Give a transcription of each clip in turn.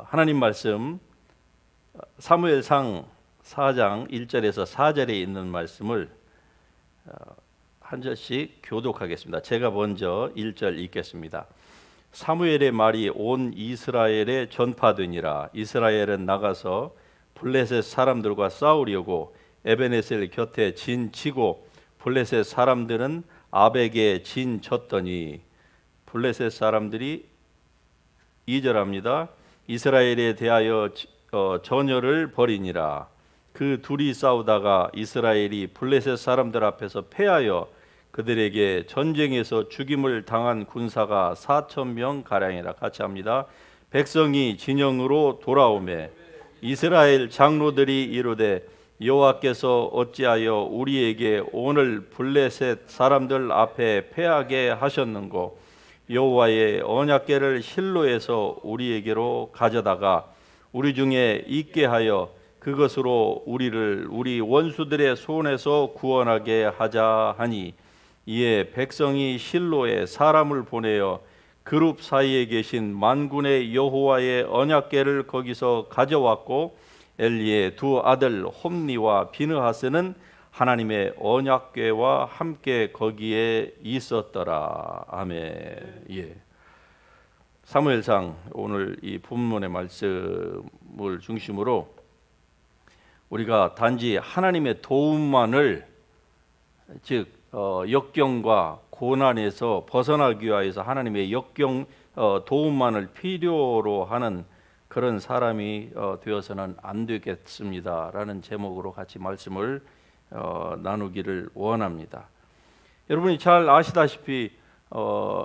하나님 말씀 사무엘상 4장 1절에서 4절에 있는 말씀을 한 절씩 교독하겠습니다. 제가 먼저 1절 읽겠습니다. 사무엘의 말이 온 이스라엘에 전파되니라. 이스라엘은 나가서 블레셋 사람들과 싸우려고 에베네셀 곁에 진 치고 블레셋 사람들은 아벡에 진 쳤더니 블레셋 사람들이 2절합니다. 이스라엘에 대하여 전열을 벌이니라. 그 둘이 싸우다가 이스라엘이 블레셋 사람들 앞에서 패하여 그들에게 전쟁에서 죽임을 당한 군사가 4,000명 가량이라. 같이 합니다. 백성이 진영으로 돌아오매 이스라엘 장로들이 이르되 여호와께서 어찌하여 우리에게 오늘 블레셋 사람들 앞에 패하게 하셨는고 여호와의 언약궤를 실로에서 우리에게로 가져다가 우리 중에 있게 하여 그것으로 우리를 우리 원수들의 손에서 구원하게 하자 하니 이에 백성이 실로에 사람을 보내어 그룹 사이에 계신 만군의 여호와의 언약궤를 거기서 가져왔고 엘리의 두 아들 홈니와 비느하스는 하나님의 언약궤와 함께 거기에 있었더라. 아멘. 예. 사무엘상 오늘 이 본문의 말씀을 중심으로 우리가 단지 하나님의 도움만을 즉 역경과 고난에서 벗어나기 위해서 하나님의 도움만을 필요로 하는 그런 사람이 되어서는 안 되겠습니다라는 제목으로 같이 말씀을 나누기를 원합니다. 여러분이 잘 아시다시피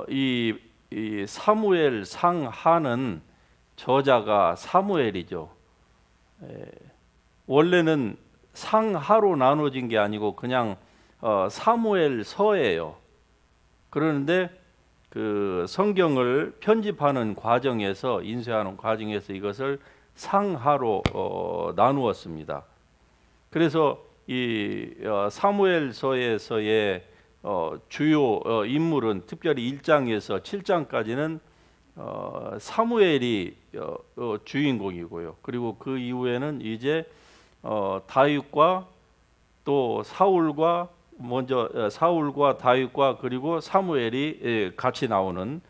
이 사무엘 상하는 저자가 사무엘이죠. 원래는 상하로 나눠진 게 아니고 그냥 사무엘서예요. 그런데 그 성경을 편집하는 과정에서 인쇄하는 과정에서 이것을 상하로 나누었습니다. 그래서 이 사무엘서에서의 주요 인물은 특별히 1장에서 7장까지는 사무엘이 주인공이고요. 그리고 그 이후에는 이제 다윗과 또 사울과 다윗과 그리고 사무엘이 같이 나오는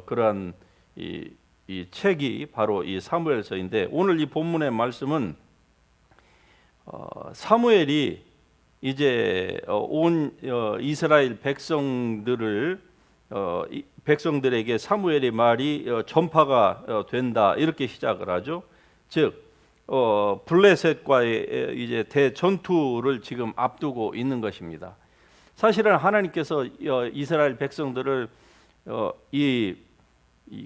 그러한 이 책이 바로 이 사무엘서인데 오늘 이 본문의 말씀은 사무엘이 이제 온 이스라엘 백성들에게 사무엘의 말이 전파가 된다 이렇게 시작을 하죠. 즉 블레셋과의 이제 대전투를 지금 앞두고 있는 것입니다. 사실은 하나님께서 이스라엘 백성들을 이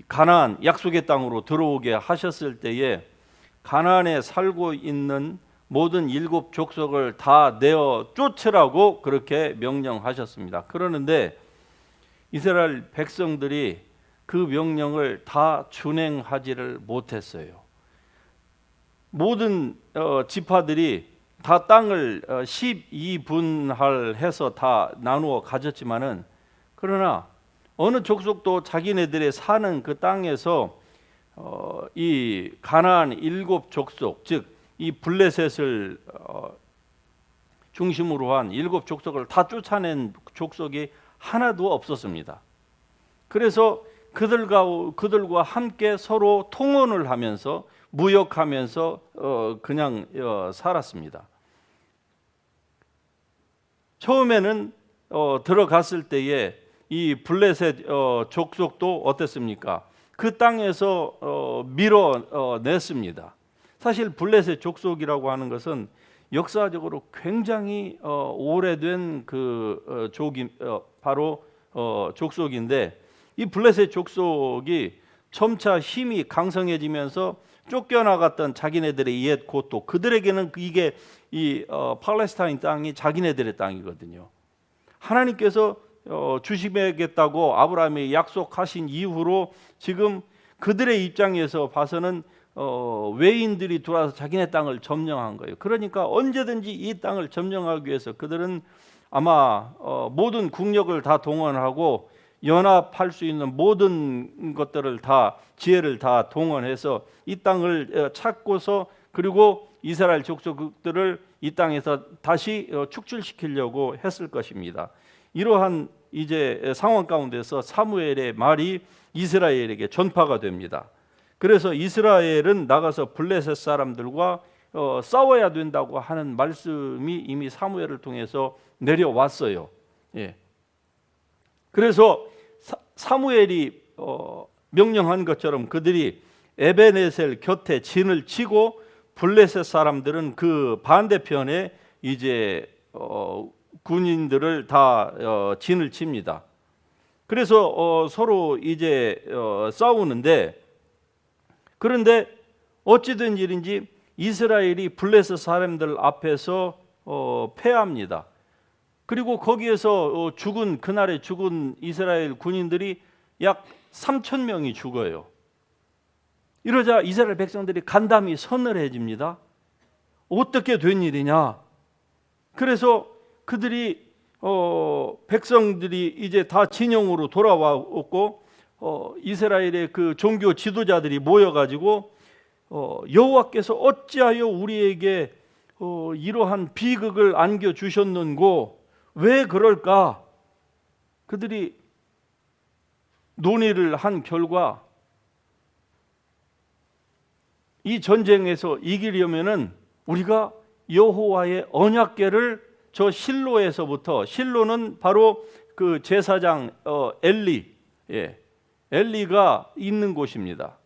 가나안 약속의 땅으로 들어오게 하셨을 때에 가나안에 살고 있는 모든 7 족속을 다 내어 쫓으라고 그렇게 명령하셨습니다. 그러는데 이스라엘 백성들이 그 명령을 다 준행하지를 못했어요. 모든 지파들이 다 땅을 12분할해서 다 나누어 가졌지만은 그러나 어느 족속도 자기네들의 사는 그 땅에서 이 가나안 7 족속 즉 이 블레셋을 중심으로 한 7 족속을 다 쫓아낸 족속이 하나도 없었습니다. 그래서 그들과 함께 서로 통혼을 하면서 무역하면서 그냥 살았습니다. 처음에는 들어갔을 때에 이 블레셋 족속도 어땠습니까? 그 땅에서 밀어냈습니다. 사실 블레셋 족속이라고 하는 것은 역사적으로 굉장히 오래된 그 바로 족속인데 이 블레셋 족속이 점차 힘이 강성해지면서 쫓겨나갔던 자기네들의 옛 고토 그들에게는 이게 이 팔레스타인 땅이 자기네들의 땅이거든요. 하나님께서 주시겠다고 아브라함이 약속하신 이후로 지금 그들의 입장에서 봐서는 외인들이 들어와서 자기네 땅을 점령한 거예요. 그러니까 언제든지 이 땅을 점령하기 위해서 그들은 아마 모든 국력을 다 동원하고 연합할 수 있는 모든 것들을 다 지혜를 다 동원해서 이 땅을 찾고서 그리고 이스라엘 족속들을 이 땅에서 다시 축출시키려고 했을 것입니다. 이러한 이제 상황 가운데서 사무엘의 말이 이스라엘에게 전파가 됩니다. 그래서 이스라엘은 나가서 블레셋 사람들과 싸워야 된다고 하는 말씀이 이미 사무엘을 통해서 내려왔어요. 예. 그래서 사무엘이 명령한 것처럼 그들이 에베네셀 곁에 진을 치고 블레셋 사람들은 그 반대편에 이제 군인들을 다 진을 칩니다. 그래서 서로 이제 싸우는데, 그런데 어찌된 일인지 이스라엘이 블레셋 사람들 앞에서 패합니다. 그리고 거기에서 그날에 죽은 이스라엘 군인들이 약 3,000명이 죽어요. 이러자 이스라엘 백성들이 간담이 서늘해집니다. 어떻게 된 일이냐? 그래서 그들이 백성들이 이제 다 진영으로 돌아왔고 이스라엘의 그 종교 지도자들이 모여가지고 여호와께서 어찌하여 우리에게 이러한 비극을 안겨 주셨는고 왜 그럴까? 그들이 논의를 한 결과 이 전쟁에서 이기려면은 우리가 여호와의 언약궤를 저 실로에서부터, 실로는 바로 그 제사장 엘리가 있는 곳입니다.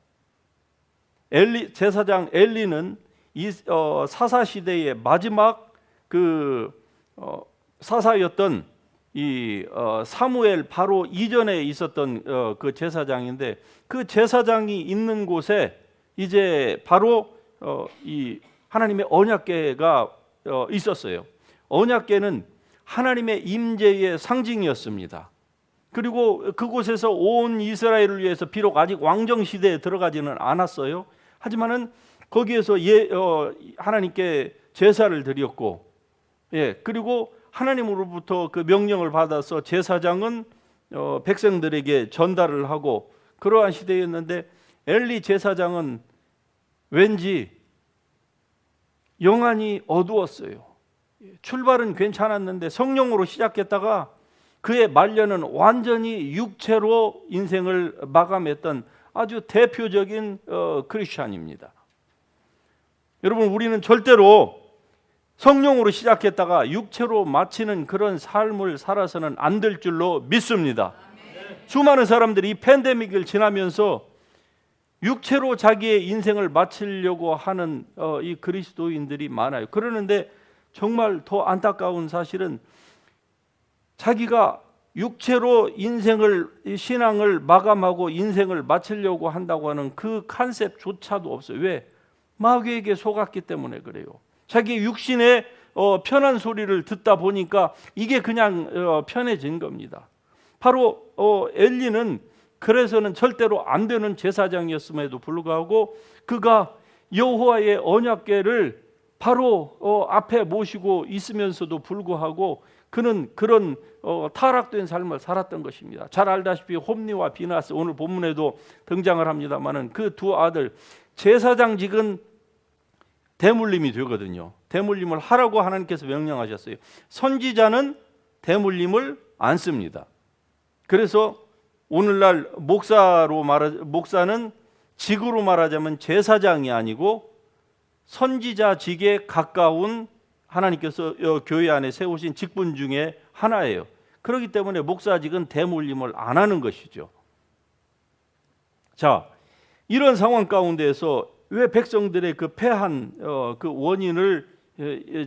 제사장 엘리는 이 사사 시대의 마지막 그 사사였던 이 사무엘 바로 이전에 있었던 그 제사장인데, 그 제사장이 있는 곳에 이제 바로 이 하나님의 언약궤가 있었어요. 언약궤는 하나님의 임재의 상징이었습니다. 그리고 그곳에서 온 이스라엘을 위해서 비록 아직 왕정 시대에 들어가지는 않았어요. 하지만은 거기에서 하나님께 제사를 드렸고, 그리고 하나님으로부터 그 명령을 받아서 제사장은 백성들에게 전달을 하고 그러한 시대였는데, 엘리 제사장은 왠지 영안이 어두웠어요. 출발은 괜찮았는데 성령으로 시작했다가 그의 말년은 완전히 육체로 인생을 마감했던 아주 대표적인 크리스찬입니다. 여러분, 우리는 절대로 성령으로 시작했다가 육체로 마치는 그런 삶을 살아서는 안 될 줄로 믿습니다. 수많은 사람들이 이 팬데믹을 지나면서 육체로 자기의 인생을 마치려고 하는 이 그리스도인들이 많아요. 그러는데 정말 더 안타까운 사실은 자기가 육체로 신앙을 마감하고 인생을 마치려고 한다고 하는 그 컨셉조차도 없어요. 왜? 마귀에게 속았기 때문에 그래요. 자기 육신의 편한 소리를 듣다 보니까 이게 그냥 편해진 겁니다. 바로 엘리는 그래서는 절대로 안 되는 제사장이었음에도 불구하고 그가 여호와의 언약궤를 바로 앞에 모시고 있으면서도 불구하고 그는 그런 타락된 삶을 살았던 것입니다. 잘 알다시피 홈리와 비나스, 오늘 본문에도 등장을 합니다마는 그 두 아들, 제사장직은 대물림이 되거든요. 대물림을 하라고 하나님께서 명령하셨어요. 선지자는 대물림을 안 씁니다. 그래서 오늘날 목사는 직으로 말하자면 제사장이 아니고 선지자직에 가까운 하나님께서 교회 안에 세우신 직분 중에 하나예요. 그렇기 때문에 목사직은 대물림을 안 하는 것이죠. 자, 이런 상황 가운데에서 왜 백성들의 그 패한 그 원인을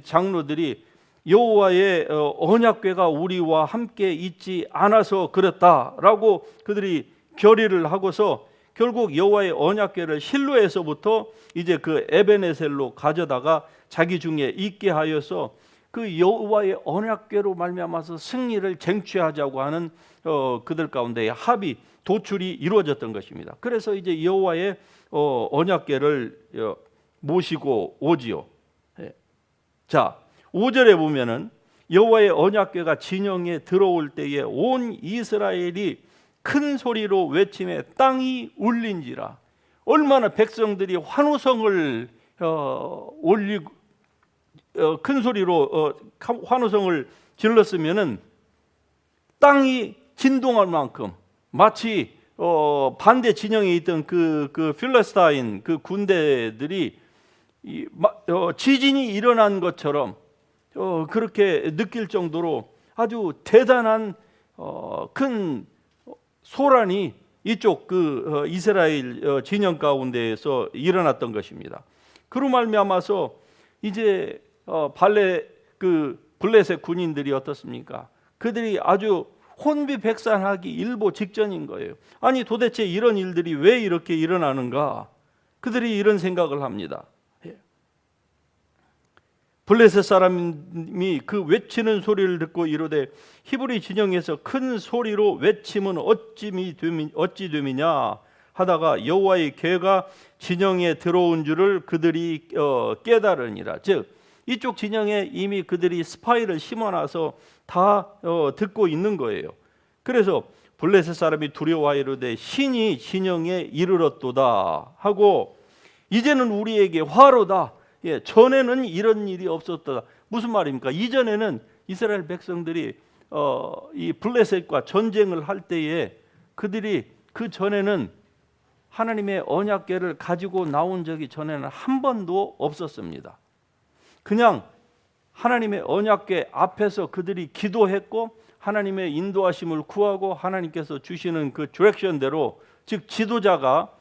장로들이 여호와의 언약궤가 우리와 함께 있지 않아서 그랬다라고 그들이 결의를 하고서 결국 여호와의 언약궤를 실로에서부터 이제 그 에베네셀로 가져다가 자기 중에 있게 하여서 그 여호와의 언약궤로 말미암아서 승리를 쟁취하자고 하는 그들 가운데의 합의, 도출이 이루어졌던 것입니다. 그래서 이제 여호와의 언약궤를 모시고 오지요. 자, 5절에 보면은 여호와의 언약궤가 진영에 들어올 때에 온 이스라엘이 큰 소리로 외침에 땅이 울린지라. 얼마나 백성들이 환호성을 올리고 큰 소리로 환호성을 질렀으면은 땅이 진동할 만큼, 마치 반대 진영에 있던 그 필리스타인 그 군대들이 지진이 일어난 것처럼 그렇게 느낄 정도로 아주 대단한 큰 소란이 이쪽 그 이스라엘 진영 가운데에서 일어났던 것입니다. 그로 말미암아서 이제 블레셋 군인들이 어떻습니까? 그들이 아주 혼비백산하기 일보 직전인 거예요. 아니 도대체 이런 일들이 왜 이렇게 일어나는가? 그들이 이런 생각을 합니다. 블레셋 사람이 그 외치는 소리를 듣고 이르되 히브리 진영에서 큰 소리로 외침은 어찌 됨이냐 하다가 여호와의 괴가 진영에 들어온 줄을 그들이 깨달으니라. 즉 이쪽 진영에 이미 그들이 스파이를 심어놔서 다 듣고 있는 거예요. 그래서 블레셋 사람이 두려워하여 이르되 신이 진영에 이르렀도다 하고 이제는 우리에게 화로다. 전에는 이런 일이 없었다. 무슨 말입니까? 이전에는 이스라엘 백성들이 이 블레셋과 전쟁을 할 때에 그들이 그 전에는 하나님의 언약궤를 가지고 나온 적이 전에는 한 번도 없었습니다. 그냥 하나님의 언약궤 앞에서 그들이 기도했고 하나님의 인도하심을 구하고 하나님께서 주시는 그 디렉션대로, 즉 지도자가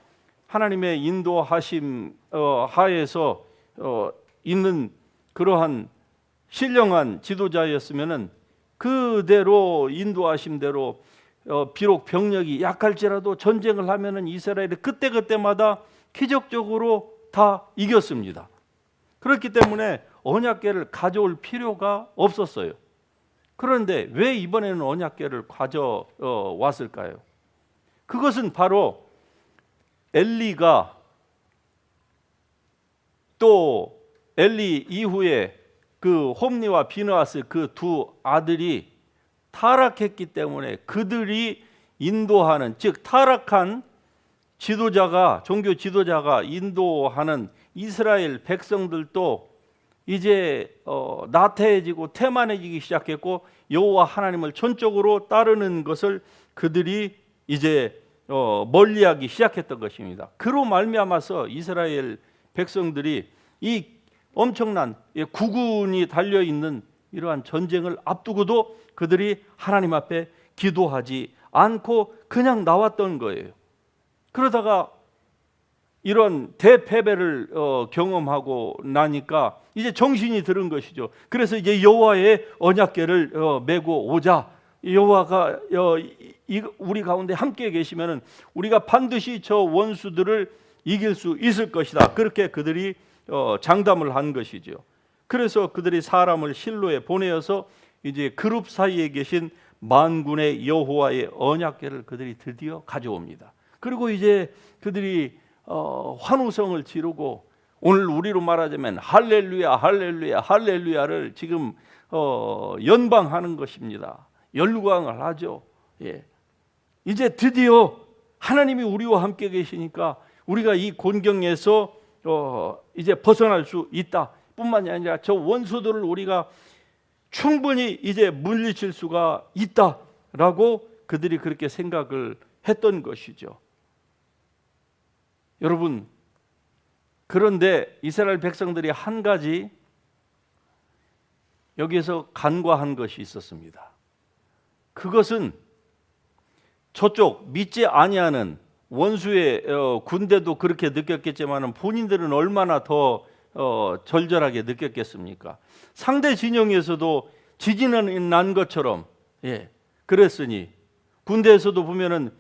하나님의 인도하심 하에서 있는 그러한 신령한 지도자였으면은 그대로 인도하심대로 비록 병력이 약할지라도 전쟁을 하면은 이스라엘이 그때마다 기적적으로 다 이겼습니다. 그렇기 때문에 언약궤를 가져올 필요가 없었어요. 그런데 왜 이번에는 언약궤를 가져왔을까요? 그것은 바로 엘리가 또 엘리 이후에 그 홈리와 비느하스 그 두 아들이 타락했기 때문에 그들이 인도하는, 즉 타락한 지도자가, 종교 지도자가 인도하는 이스라엘 백성들도 이제 나태해지고 태만해지기 시작했고 여호와 하나님을 전적으로 따르는 것을 그들이 이제 멀리하기 시작했던 것입니다. 그로 말미암아서 이스라엘 백성들이 이 엄청난 국군이 달려있는 이러한 전쟁을 앞두고도 그들이 하나님 앞에 기도하지 않고 그냥 나왔던 거예요. 그러다가 이런 대패배를 경험하고 나니까 이제 정신이 들은 것이죠. 그래서 이제 여호와의 언약궤를 메고 오자. 여호와가 우리 가운데 함께 계시면은 우리가 반드시 저 원수들을 이길 수 있을 것이다. 그렇게 그들이 장담을 한 것이죠. 그래서 그들이 사람을 실로에 보내어서 이제 그룹 사이에 계신 만군의 여호와의 언약궤를 그들이 드디어 가져옵니다. 그리고 이제 그들이 환호성을 지르고, 오늘 우리로 말하자면 할렐루야 할렐루야 할렐루야를 지금 연방하는 것입니다. 열광을 하죠. 이제 드디어 하나님이 우리와 함께 계시니까 우리가 이 곤경에서 이제 벗어날 수 있다 뿐만이 아니라 저 원수들을 우리가 충분히 이제 물리칠 수가 있다라고 그들이 그렇게 생각을 했던 것이죠. 여러분, 그런데 이스라엘 백성들이 한 가지 여기에서 간과한 것이 있었습니다. 그것은 저쪽 믿지 아니하는 원수의 군대도 그렇게 느꼈겠지만 본인들은 얼마나 더 절절하게 느꼈겠습니까? 상대 진영에서도 지진은 난 것처럼 그랬으니, 군대에서도 보면은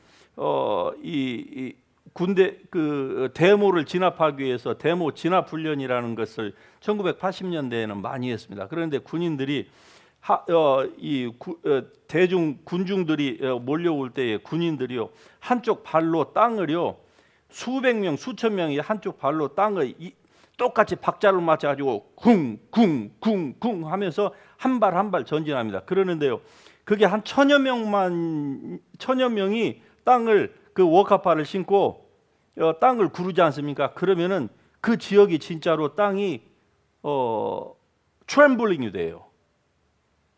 이 군대 그 데모를 진압하기 위해서 데모 진압 훈련이라는 것을 1980년대에는 많이 했습니다. 그런데 군인들이 대중 군중들이 몰려올 때에 군인들이요 한쪽 발로 땅을요 수백 명 수천 명이 한쪽 발로 땅을 똑같이 박자를 맞춰가지고 쿵쿵쿵쿵 하면서 한 발 한 발 전진합니다. 그러는데요 그게 한 천여 명이 땅을 그 워카파를 신고 땅을 구르지 않습니까? 그러면은 그 지역이 진짜로 땅이 트램블링이 돼요.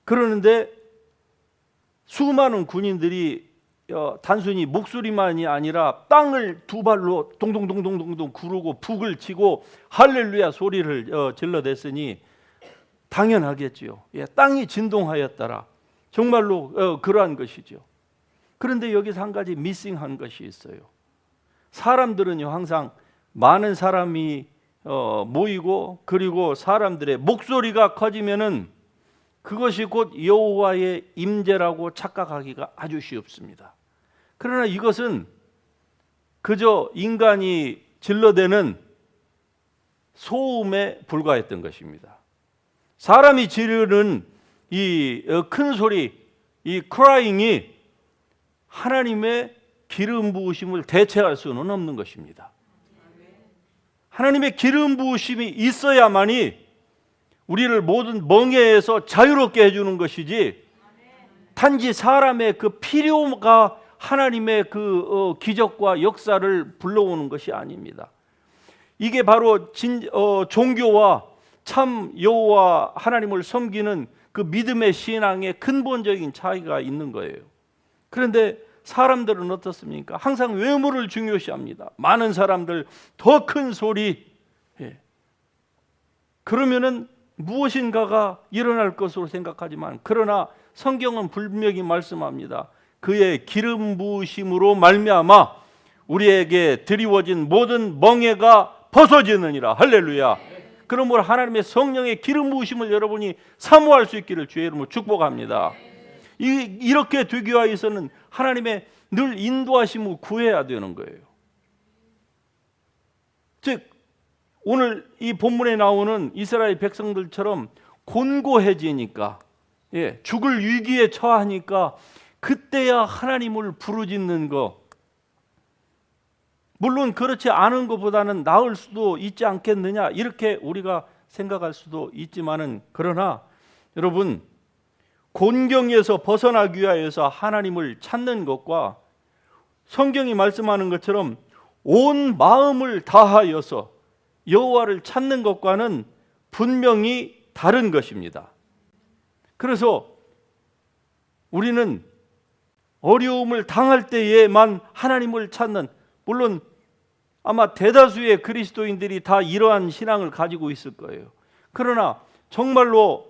그러는데 수많은 군인들이 단순히 목소리만이 아니라 땅을 두 발로 동동동동동동 구르고 북을 치고 할렐루야 소리를 질러댔으니 당연하겠지요. 예, 땅이 진동하였더라. 정말로 그러한 것이죠. 그런데 여기서 한 가지 미싱한 것이 있어요. 사람들은요 항상 많은 사람이 모이고 그리고 사람들의 목소리가 커지면은 그것이 곧 여호와의 임재라고 착각하기가 아주 쉽습니다. 그러나 이것은 그저 인간이 질러대는 소음에 불과했던 것입니다. 사람이 지르는 이 큰 소리, 이 크라잉이 하나님의 기름 부으심을 대체할 수는 없는 것입니다. 하나님의 기름 부으심이 있어야만이 우리를 모든 멍에에서 자유롭게 해주는 것이지, 단지 사람의 그 필요가 하나님의 그 기적과 역사를 불러오는 것이 아닙니다. 이게 바로 종교와 참 여호와 하나님을 섬기는 그 믿음의 신앙의 근본적인 차이가 있는 거예요. 그런데 사람들은 어떻습니까? 항상 외모를 중요시합니다. 많은 사람들, 더 큰 소리. 그러면은 무엇인가가 일어날 것으로 생각하지만, 그러나 성경은 분명히 말씀합니다. 그의 기름 부으심으로 말미암아 우리에게 드리워진 모든 멍에가 벗어지느니라. 할렐루야. 그러므로 하나님의 성령의 기름 부으심을 여러분이 사모할 수 있기를 주의 이름으로 축복합니다. 이렇게 되기 위해서는 하나님의 늘 인도하심을 구해야 되는 거예요. 즉 오늘 이 본문에 나오는 이스라엘 백성들처럼 곤고해지니까, 죽을 위기에 처하니까 그때야 하나님을 부르짖는 거, 물론 그렇지 않은 것보다는 나을 수도 있지 않겠느냐 이렇게 우리가 생각할 수도 있지만은, 그러나 여러분 곤경에서 벗어나기 위하여서 하나님을 찾는 것과 성경이 말씀하는 것처럼 온 마음을 다하여서 여호와를 찾는 것과는 분명히 다른 것입니다. 그래서 우리는 어려움을 당할 때에만 하나님을 찾는, 물론 아마 대다수의 그리스도인들이 다 이러한 신앙을 가지고 있을 거예요. 그러나 정말로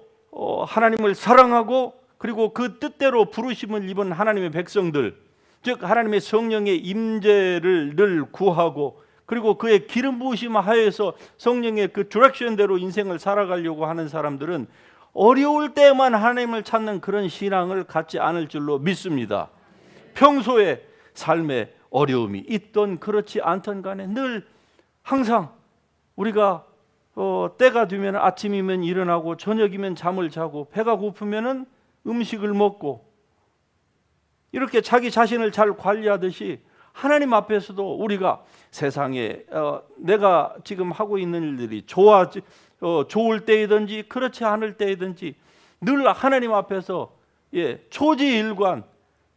하나님을 사랑하고 그리고 그 뜻대로 부르심을 입은 하나님의 백성들, 즉 하나님의 성령의 임재를 늘 구하고 그리고 그의 기름 부으심 하에서 성령의 그 디렉션대로 인생을 살아가려고 하는 사람들은 어려울 때만 하나님을 찾는 그런 신앙을 갖지 않을 줄로 믿습니다. 평소에 삶에 어려움이 있던 그렇지 않던 간에 늘 항상 우리가 때가 되면 아침이면 일어나고 저녁이면 잠을 자고 배가 고프면 음식을 먹고 이렇게 자기 자신을 잘 관리하듯이 하나님 앞에서도 우리가 세상에 내가 지금 하고 있는 일들이 좋을 때이든지 그렇지 않을 때이든지 늘 하나님 앞에서 초지일관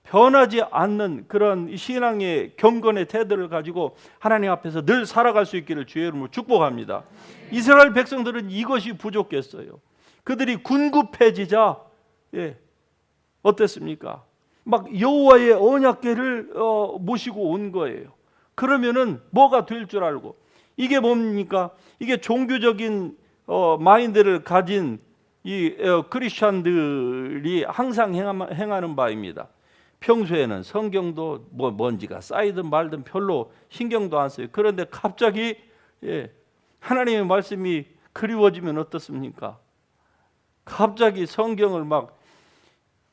변하지 않는 그런 신앙의 경건의 태도를 가지고 하나님 앞에서 늘 살아갈 수 있기를 주의 이름으로 축복합니다. 이스라엘 백성들은 이것이 부족했어요. 그들이 군급해지자 어땠습니까? 막 여호와의 언약궤를 모시고 온 거예요. 그러면은 뭐가 될 줄 알고, 이게 뭡니까? 이게 종교적인 마인드를 가진 이 크리스천들이 항상 행하는 바입니다. 평소에는 성경도 먼지가 쌓이든 말든 별로 신경도 안 써요. 그런데 갑자기 하나님의 말씀이 그리워지면 어떻습니까? 갑자기 성경을 막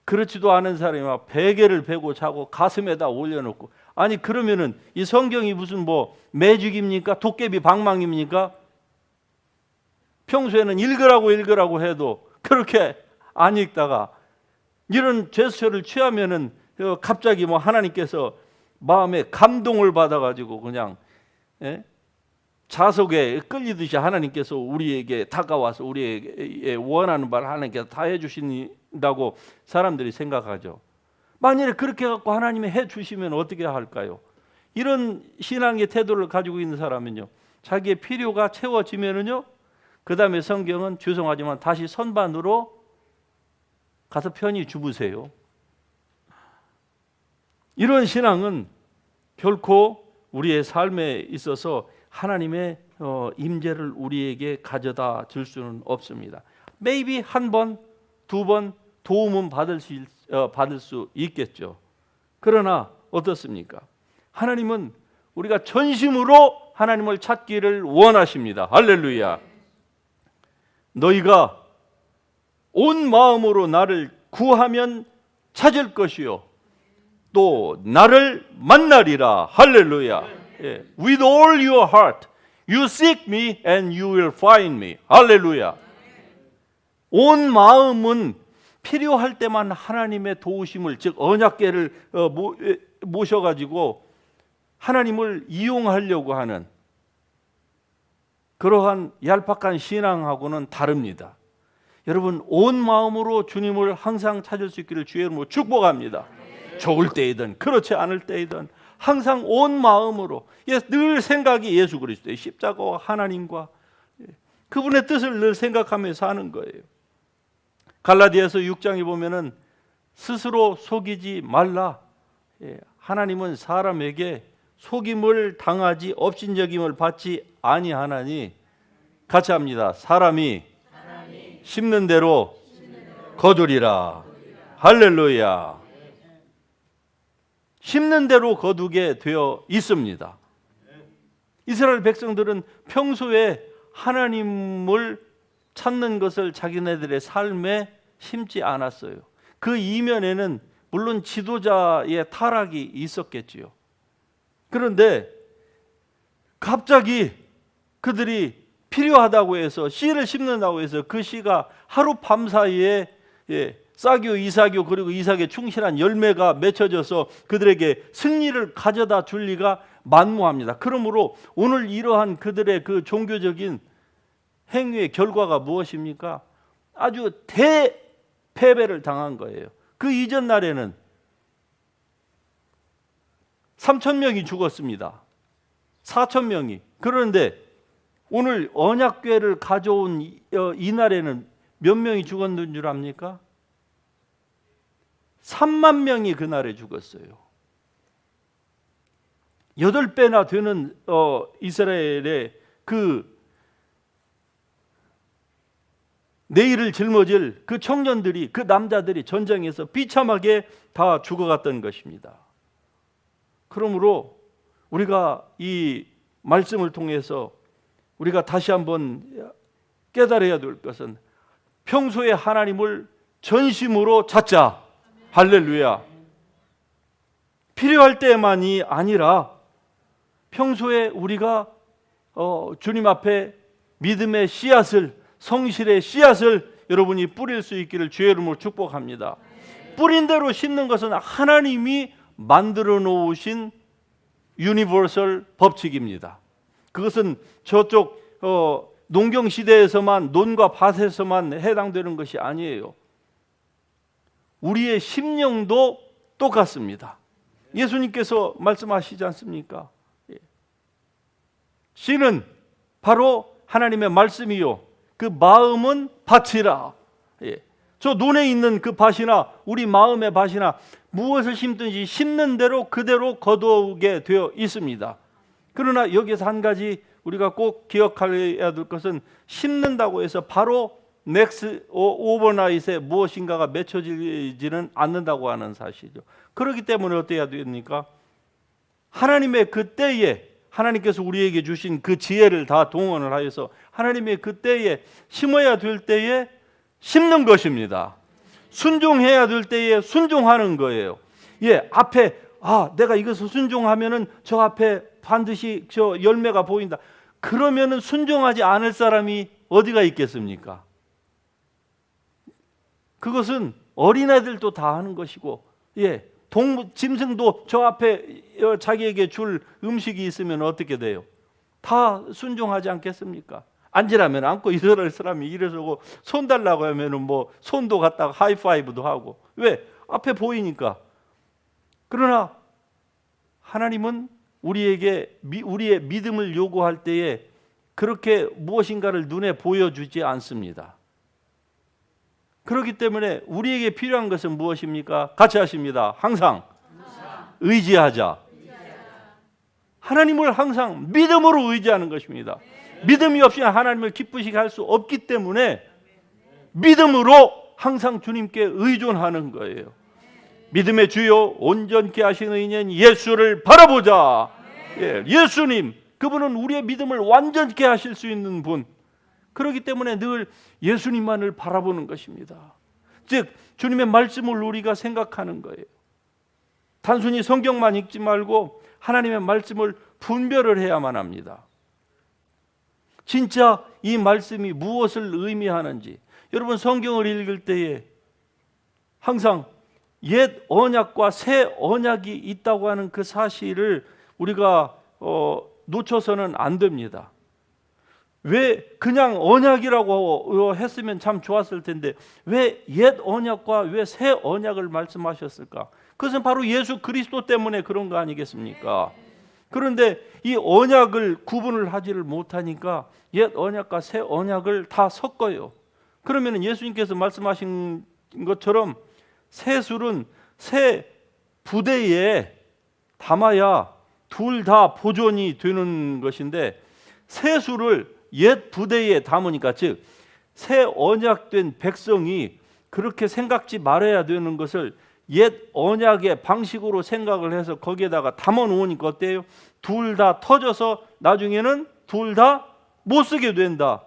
그렇지도 않은 사람이 막 베개를 베고 자고 가슴에다 올려놓고, 아니 그러면은 이 성경이 무슨 매직입니까? 도깨비 방망입니까? 평소에는 읽으라고 해도 그렇게 안 읽다가 이런 제스처를 취하면은 갑자기 하나님께서 마음에 감동을 받아가지고 그냥 자석에 끌리듯이 하나님께서 우리에게 다가와서 우리에게 원하는 바를 하나님께서 다 해주신다고 사람들이 생각하죠. 만일에 그렇게 갖고 하나님이 해 주시면 어떻게 할까요? 이런 신앙의 태도를 가지고 있는 사람은요, 자기의 필요가 채워지면은요, 그 다음에 성경은 죄송하지만 다시 선반으로 가서 편히 주무세요. 이런 신앙은 결코 우리의 삶에 있어서 하나님의 임재를 우리에게 가져다 줄 수는 없습니다. maybe 한 번, 두 번 도움은 받을 수 있겠죠. 그러나 어떻습니까? 하나님은 우리가 전심으로 하나님을 찾기를 원하십니다. 할렐루야. 너희가 온 마음으로 나를 구하면 찾을 것이요 또 나를 만나리라. 할렐루야. 예. With all your heart you seek me and you will find me. 할렐루야. 온 마음은 필요할 때만 하나님의 도우심을, 즉 언약궤를 모셔가지고 하나님을 이용하려고 하는 그러한 얄팍한 신앙하고는 다릅니다. 여러분, 온 마음으로 주님을 항상 찾을 수 있기를 주의 이름으로 축복합니다. 좋을 때이든 그렇지 않을 때이든 항상 온 마음으로, 늘 생각이 예수 그리스도의 십자가와 하나님과 그분의 뜻을 늘 생각하며 사는 거예요. 갈라디아서 6장에 보면은 스스로 속이지 말라. 하나님은 사람에게 속임을 당하지 업신여김을 받지 아니하나니, 같이 합니다. 사람이 심는 대로 거두리라. 할렐루야. 심는 대로 거두게 되어 있습니다. 이스라엘 백성들은 평소에 하나님을 찾는 것을 자기네들의 삶에 심지 않았어요. 그 이면에는 물론 지도자의 타락이 있었겠지요. 그런데 갑자기 그들이 필요하다고 해서 씨를 심는다고 해서 그 씨가 하룻밤 사이에 싹이요 이삭이요 그리고 이삭에 충실한 열매가 맺혀져서 그들에게 승리를 가져다 줄 리가 만무합니다. 그러므로 오늘 이러한 그들의 그 종교적인 행위의 결과가 무엇입니까? 아주 대패배를 당한 거예요. 그 이전 날에는 3,000명이 죽었습니다. 4,000명이. 그런데 오늘 언약궤를 가져온 이 날에는 몇 명이 죽었는 줄 압니까? 3만 명이 그날에 죽었어요. 8배나 되는 이스라엘의 그 내일을 짊어질 그 청년들이, 그 남자들이 전쟁에서 비참하게 다 죽어갔던 것입니다. 그러므로 우리가 이 말씀을 통해서 우리가 다시 한번 깨달아야 될 것은 평소에 하나님을 전심으로 찾자. 할렐루야. 필요할 때만이 아니라 평소에 우리가 주님 앞에 믿음의 씨앗을, 성실의 씨앗을 여러분이 뿌릴 수 있기를 주의 이름으로 축복합니다. 뿌린 대로 심는 것은 하나님이 만들어 놓으신 유니버설 법칙입니다. 그것은 저쪽 농경 시대에서만, 논과 밭에서만 해당되는 것이 아니에요. 우리의 심령도 똑같습니다. 예수님께서 말씀하시지 않습니까? 씨는 바로 하나님의 말씀이요 그 마음은 밭이라. 저 논에 있는 그 밭이나 우리 마음의 밭이나 무엇을 심든지 심는 대로 그대로 거두게 되어 있습니다. 그러나 여기서 한 가지 우리가 꼭 기억해야 될 것은 심는다고 해서 바로 넥스 오버나잇에 무엇인가가 맺혀지지는 않는다고 하는 사실이죠. 그렇기 때문에 어떻게 해야 됩니까? 하나님의 그 때에 하나님께서 우리에게 주신 그 지혜를 다 동원을 하여서 하나님의 그 때에 심어야 될 때에 심는 것입니다. 순종해야 될 때에 순종하는 거예요. 앞에 내가 이것을 순종하면은 저 앞에 반드시 저 열매가 보인다. 그러면은 순종하지 않을 사람이 어디가 있겠습니까? 그것은 어린애들도 다 하는 것이고, 짐승도 저 앞에 자기에게 줄 음식이 있으면 어떻게 돼요? 다 순종하지 않겠습니까? 앉으라면 앉고 있으라 사람이 이래서 손 달라고 하면은 뭐 손도 갖다가 하이파이브도 하고. 왜? 앞에 보이니까. 그러나 하나님은 우리의 믿음을 요구할 때에 그렇게 무엇인가를 눈에 보여주지 않습니다. 그렇기 때문에 우리에게 필요한 것은 무엇입니까? 같이 하십니다. 항상 의지하자. 하나님을 항상 믿음으로 의지하는 것입니다. 믿음이 없이 하나님을 기쁘시게 할 수 없기 때문에 믿음으로 항상 주님께 의존하는 거예요. 믿음의 주요 온전케 하시는 이는 예수를 바라보자. 예수님, 그분은 우리의 믿음을 완전케 하실 수 있는 분. 그렇기 때문에 늘 예수님만을 바라보는 것입니다. 즉 주님의 말씀을 우리가 생각하는 거예요. 단순히 성경만 읽지 말고 하나님의 말씀을 분별을 해야만 합니다. 진짜 이 말씀이 무엇을 의미하는지, 여러분 성경을 읽을 때에 항상 옛 언약과 새 언약이 있다고 하는 그 사실을 우리가 놓쳐서는 안 됩니다. 왜 그냥 언약이라고 했으면 참 좋았을 텐데 왜 옛 언약과 왜 새 언약을 말씀하셨을까? 그것은 바로 예수 그리스도 때문에 그런 거 아니겠습니까? 그런데 이 언약을 구분을 하지를 못하니까 옛 언약과 새 언약을 다 섞어요. 그러면 예수님께서 말씀하신 것처럼 새 술은 새 부대에 담아야 둘 다 보존이 되는 것인데 새 술을 옛 부대에 담으니까, 즉 새 언약된 백성이 그렇게 생각지 말아야 되는 것을 옛 언약의 방식으로 생각을 해서 거기에다가 담아 놓으니까 어때요? 둘 다 터져서 나중에는 둘 다 못 쓰게 된다.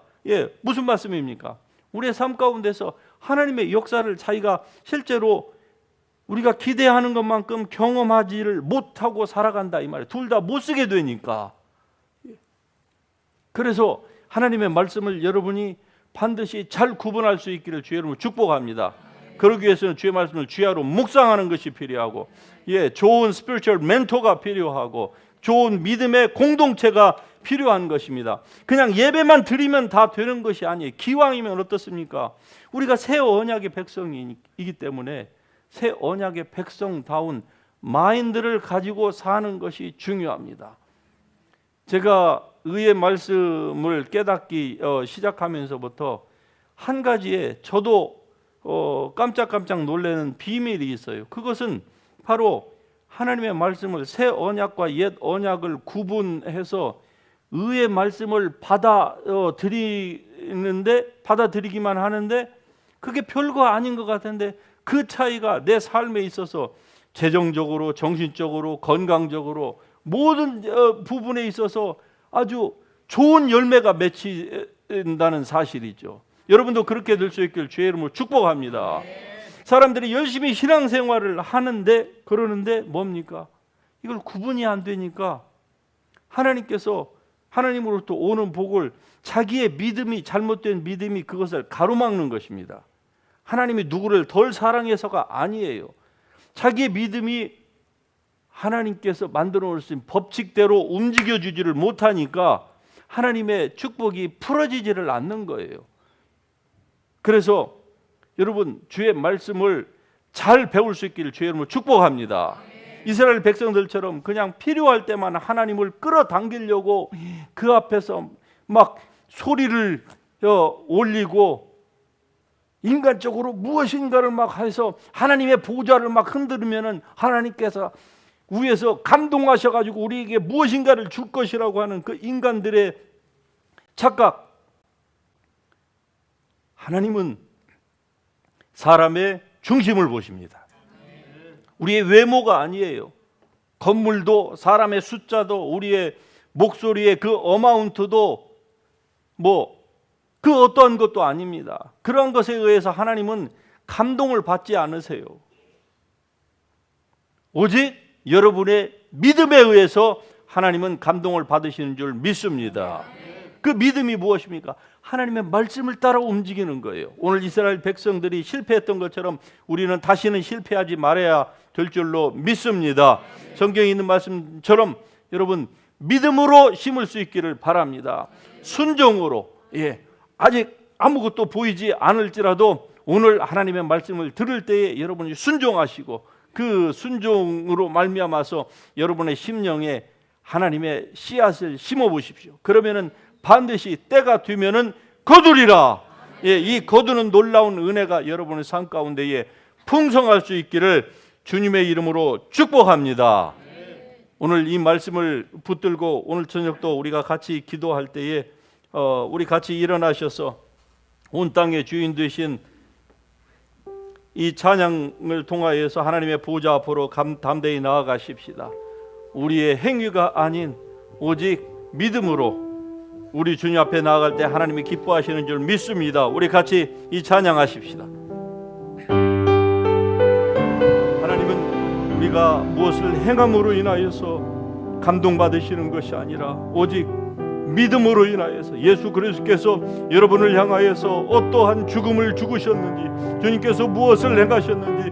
무슨 말씀입니까? 우리의 삶 가운데서 하나님의 역사를 자기가 실제로 우리가 기대하는 것만큼 경험하지를 못하고 살아간다 이 말이에요. 둘 다 못 쓰게 되니까. 그래서 하나님의 말씀을 여러분이 반드시 잘 구분할 수 있기를 주의 이름으로 축복합니다. 그러기 위해서는 주의 말씀을 주야로 묵상하는 것이 필요하고, 좋은 스피리추얼 멘토가 필요하고, 좋은 믿음의 공동체가 필요한 것입니다. 그냥 예배만 드리면 다 되는 것이 아니에요. 기왕이면 어떻습니까? 우리가 새 언약의 백성이기 때문에 새 언약의 백성다운 마인드를 가지고 사는 것이 중요합니다. 제가 의의 말씀을 깨닫기 시작하면서부터 한 가지에 저도 깜짝깜짝 놀라는 비밀이 있어요. 그것은 바로 하나님의 말씀을 새 언약과 옛 언약을 구분해서 의의 말씀을 받아들이기만 하는데 그게 별거 아닌 것 같은데 그 차이가 내 삶에 있어서 재정적으로, 정신적으로, 건강적으로 모든 부분에 있어서 아주 좋은 열매가 맺힌다는 사실이죠. 여러분도 그렇게 될 수 있길 주의 이름으로 축복합니다. 사람들이 열심히 신앙생활을 하는데 그러는데 뭡니까? 이걸 구분이 안 되니까 하나님께서 하나님으로부터 오는 복을 자기의 믿음이 잘못된 믿음이 그것을 가로막는 것입니다. 하나님이 누구를 덜 사랑해서가 아니에요. 자기의 믿음이 하나님께서 만들어 놓으신 법칙대로 움직여주지를 못하니까 하나님의 축복이 풀어지지를 않는 거예요. 그래서 여러분 주의 말씀을 잘 배울 수 있기를 주의 이름으로 축복합니다. 이스라엘 백성들처럼 그냥 필요할 때만 하나님을 끌어당기려고 그 앞에서 막 소리를 올리고 인간적으로 무엇인가를 막 해서 하나님의 보좌를 막 흔들면은 하나님께서 위에서 감동하셔가지고 우리에게 무엇인가를 줄 것이라고 하는 그 인간들의 착각. 하나님은 사람의 중심을 보십니다. 우리의 외모가 아니에요. 건물도 사람의 숫자도 우리의 목소리의 그 어마운트도 그 어떠한 것도 아닙니다. 그런 것에 의해서 하나님은 감동을 받지 않으세요. 오직 여러분의 믿음에 의해서 하나님은 감동을 받으시는 줄 믿습니다. 그 믿음이 무엇입니까? 하나님의 말씀을 따라 움직이는 거예요. 오늘 이스라엘 백성들이 실패했던 것처럼 우리는 다시는 실패하지 말아야 될 줄로 믿습니다. 성경에 있는 말씀처럼 여러분 믿음으로 심을 수 있기를 바랍니다. 순종으로, 아직 아무것도 보이지 않을지라도 오늘 하나님의 말씀을 들을 때에 여러분이 순종하시고 그 순종으로 말미암아서 여러분의 심령에 하나님의 씨앗을 심어 보십시오. 그러면은 반드시 때가 되면은 거두리라. 예, 이 거두는 놀라운 은혜가 여러분의 삶 가운데에 풍성할 수 있기를 주님의 이름으로 축복합니다. 오늘 이 말씀을 붙들고 오늘 저녁도 우리가 같이 기도할 때에 우리 같이 일어나셔서 온 땅의 주인 되신 이 찬양을 통하여서 하나님의 보좌 앞으로 담대히 나아가십시다. 우리의 행위가 아닌 오직 믿음으로 우리 주님 앞에 나아갈 때 하나님이 기뻐하시는 줄 믿습니다. 우리 같이 이 찬양하십시다. 하나님은 우리가 무엇을 행함으로 인하여서 감동받으시는 것이 아니라 오직 믿음으로 인하여서 예수 그리스도께서 여러분을 향하여서 어떠한 죽음을 죽으셨는지, 주님께서 무엇을 행하셨는지,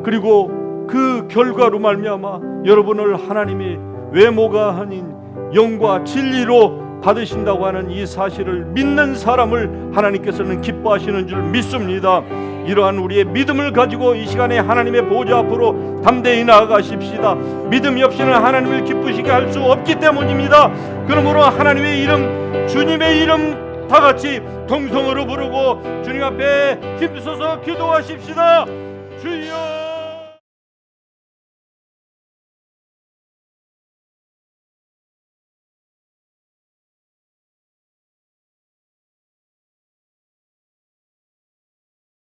그리고 그 결과로 말미암아 여러분을 하나님이 외모가 아닌 영과 진리로 받으신다고 하는 이 사실을 믿는 사람을 하나님께서는 기뻐하시는 줄 믿습니다. 이러한 우리의 믿음을 가지고 이 시간에 하나님의 보좌 앞으로 담대히 나아가십시다. 믿음이 없이는 하나님을 기쁘시게 할 수 없기 때문입니다. 그러므로 하나님의 이름, 주님의 이름 다 같이 동성으로 부르고 주님 앞에 힘써서 기도하십시다. 주여